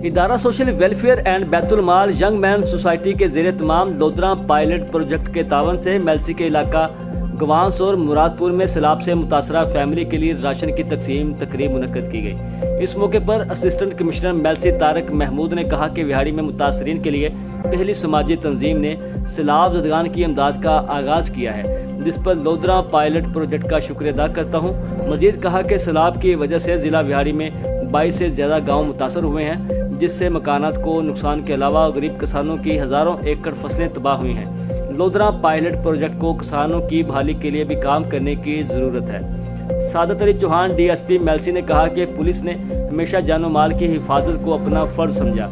ادارہ social welfare and بیت المال ینگ مین سوسائٹی کے زیر اہتمام لودھراں پائلٹ پروجیکٹ کے تعاون سے میلسی کے علاقہ گوانس اور مراد پور میں سیلاب سے متاثرہ فیملی کے لیے راشن کی تقسیم تقریب منعقد کی گئی۔ اس موقع پر اسسٹنٹ کمشنر میلسی طارق محمود نے کہا کہ وہاڑی میں متاثرین کے لیے پہلی سماجی تنظیم نے سیلاب زدگان کی امداد کا آغاز کیا ہے، جس پر لودھراں پائلٹ پروجیکٹ کا شکریہ ادا کرتا ہوں۔ مزید کہا کہ سیلاب کی وجہ سے ضلع وہاڑی میں 22 سے زیادہ گاؤں متاثر ہوئے ہیں، جس سے مکانات کو نقصان کے علاوہ غریب کسانوں کی ہزاروں ایکڑ فصلیں تباہ ہوئی ہیں۔ لودھراں پائلٹ پروجیکٹ کو کسانوں کی بحالی کے لیے بھی کام کرنے کی ضرورت ہے۔ Saadat Ali Chauhan D S P Mailsi نے کہا کہ پولیس نے ہمیشہ جان و مال کی حفاظت کو اپنا فرض سمجھا۔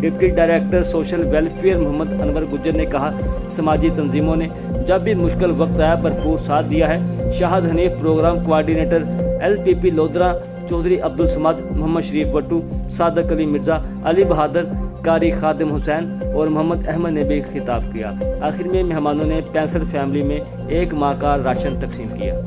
Deputy director social welfare Muhammad Anwar گجر نے کہا سماجی تنظیموں نے جب بھی مشکل وقت آیا بھرپور ساتھ دیا ہے۔ Shahid Hanif programme coordinator LPP Lodhran Chaudhry Abdussamad, Muhammad Sharif Wattoo, Sadiq Ali Mirza, Ali Bahadur, Qari Khadim حسین اور محمد احمد نے بھی خطاب کیا۔ آخر میں مہمانوں نے 65 فیملی میں 1 ماہ کا راشن تقسیم کیا۔